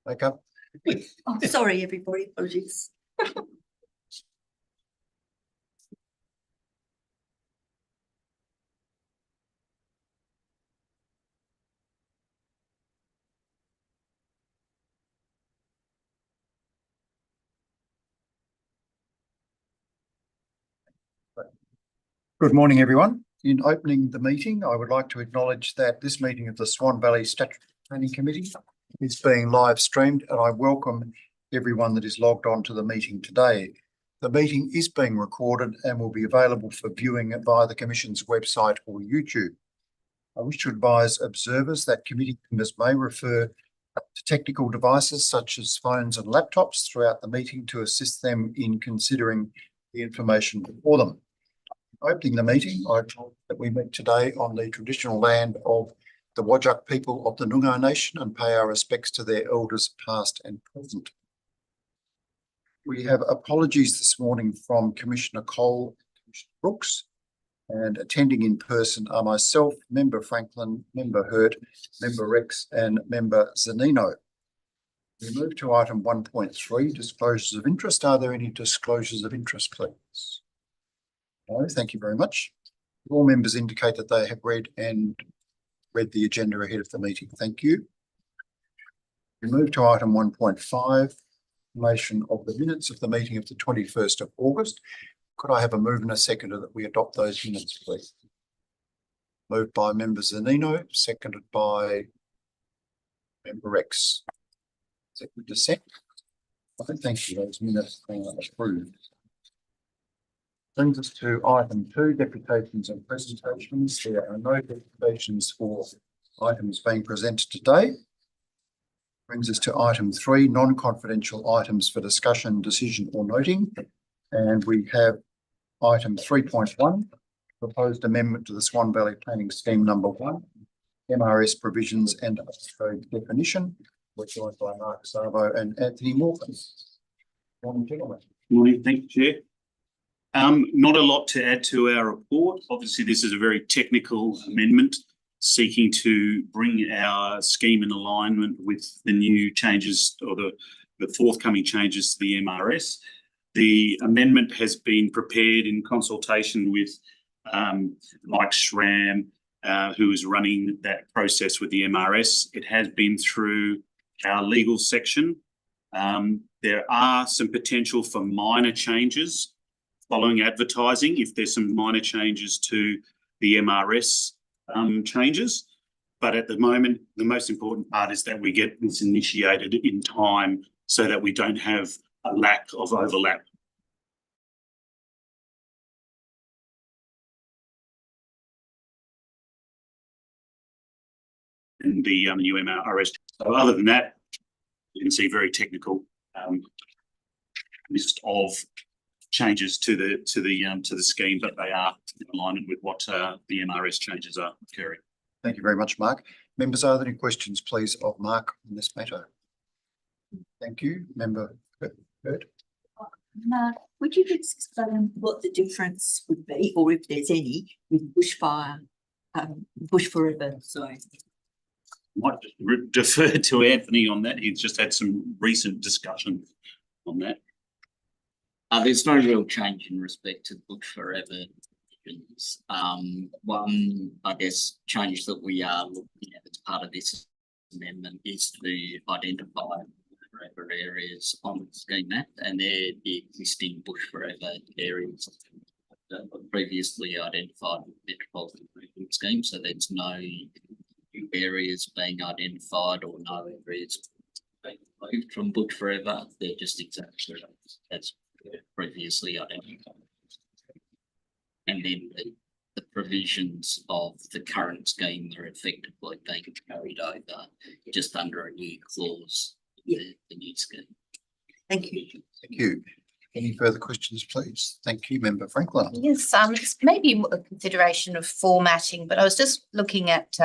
Okay. Oh, sorry, everybody. Apologies. Good morning, everyone. In opening the meeting, I would like to acknowledge that this meeting of the Swan Valley Statutory Planning Committee is being live streamed, and I welcome everyone that is logged on to the meeting today. The meeting is being recorded and will be available for viewing via the Commission's website or YouTube. I wish to advise observers that committee members may refer to technical devices such as phones and laptops throughout the meeting to assist them in considering the information before them. Opening the meeting, I acknowledge that we meet today on the traditional land of the Whadjuk people of the Noongar Nation and pay our respects to their elders past and present. We have apologies this morning from Commissioner Cole and Commissioner Brooks, and attending in person are myself, Member Franklin, Member Hurt, Member Rex and Member Zanino. We move to item 1.3, disclosures of interest. Are there any disclosures of interest, please? No, thank you very much. All members indicate that they have read the agenda ahead of the meeting. Thank you. We move to item 1.5, information of the minutes of the meeting of the 21st of August. Could I have a move and a seconder that we adopt those minutes, please? Moved by Member Zanino, seconded by Member Rex. Is that good to set? Thank you. Those minutes are approved. Brings us to item 2, deputations and presentations. There are no deputations for items being presented today. Brings us to item 3, non-confidential items for discussion, decision or noting. And we have item 3.1, proposed amendment to the Swan Valley Planning Scheme number 1, MRS provisions and code definition. We're joined by Mark Savo and Anthony Morgan. Morning, gentlemen. Morning, thank you, Chair. Not a lot to add to our report. Obviously, this is a very technical amendment seeking to bring our scheme in alignment with the new changes or the forthcoming changes to the MRS. The amendment has been prepared in consultation with Mike Schramm, who is running that process with the MRS. It has been through our legal section. There are some potential for minor changes following advertising, if there's some minor changes to the MRS changes. But at the moment, the most important part is that we get this initiated in time so that we don't have a lack of overlap. In the new MRS. So other than that, you can see very technical list of changes to the scheme, but they are in alignment with what the MRS changes are occurring. Thank you very much, Mark. Members, are there any questions, please, of Mark on this matter? Thank you. Member Hurt. Mark, would you explain what the difference would be, or if there's any, with bushfire, bush forever? Sorry. Might just defer to Anthony on that. He's just had some recent discussion on that. There's no real change in respect to bush forever. One, I guess, change that we are looking at as part of this amendment is to identify forever areas on the scheme map, and they're the existing bush forever areas that were previously identified with the Metropolitan Improvement Scheme. So there's no new areas being identified or no areas being moved from bush forever. They're just exactly as previously identified. And then the provisions of the current scheme are effectively being carried over just under a new clause in the new scheme. Thank you. Thank you. Any further questions, please? Thank you, Member Franklin. Yes, it's maybe a consideration of formatting, but I was just looking at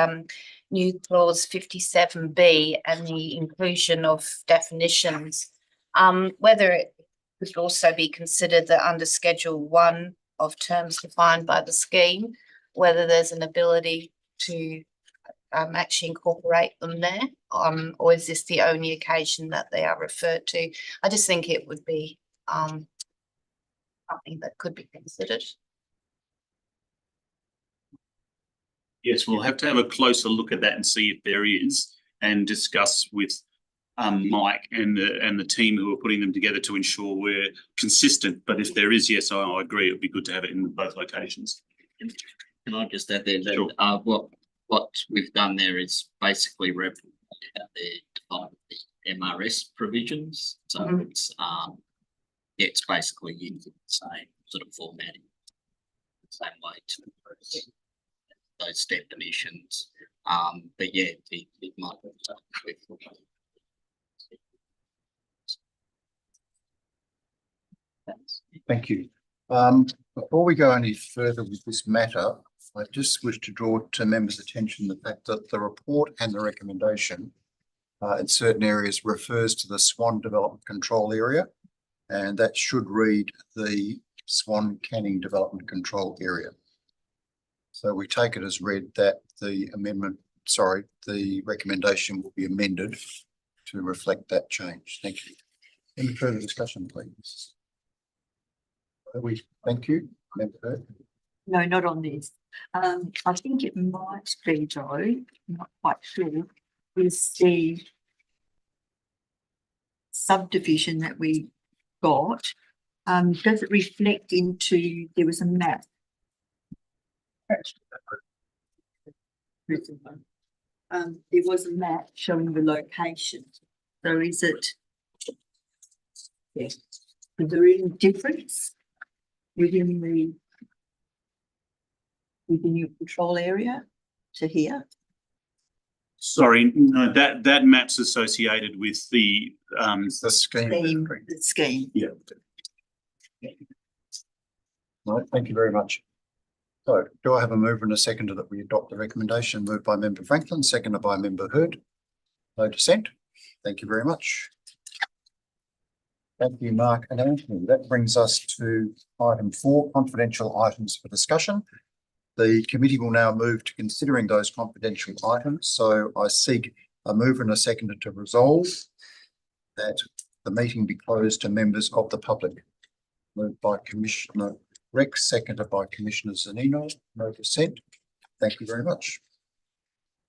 new clause 57B and the inclusion of definitions, whether it could also be considered that under Schedule 1 of terms defined by the scheme, whether there's an ability to actually incorporate them there? Or is this the only occasion that they are referred to? I just think it would be something that could be considered. Yes, we'll have to have a closer look at that and see if there is, and discuss with Mike and the team who are putting them together to ensure we're consistent. But if there is, yes, I agree. It would be good to have it in both locations. Can I just add there that Sure. what we've done there is basically replicated how they define the MRS provisions. So it's basically using the same sort of formatting, the same way to address those definitions. But yeah, it might be Thank you. Before we go any further with this matter, I just wish to draw to members' attention the fact that the report and the recommendation in certain areas refers to the Swan Development Control Area, and that should read the Swan Canning Development Control Area. So we take it as read that the recommendation will be amended to reflect that change. Thank you. Any further discussion, please? Thank you. Member Hurd. No, not on this. I think it might be though, I'm not quite sure, is the subdivision that we got, does it reflect into, there was a map. There was a map showing the location. So is it, yes, is there any difference within your control area to here? Sorry, no, that map's associated with the The scheme. The scheme. yeah. Right, thank you very much. So do I have a mover and a seconder that we adopt the recommendation? Moved by Member Franklin, seconded by Member Hurd. No dissent. Thank you very much. Thank you, Mark and Anthony. That brings us to item 4, confidential items for discussion. The committee will now move to considering those confidential items. So I seek a mover and a seconder to resolve that the meeting be closed to members of the public. Moved by Commissioner Rex, seconded by Commissioner Zanino. No dissent. Thank you very much.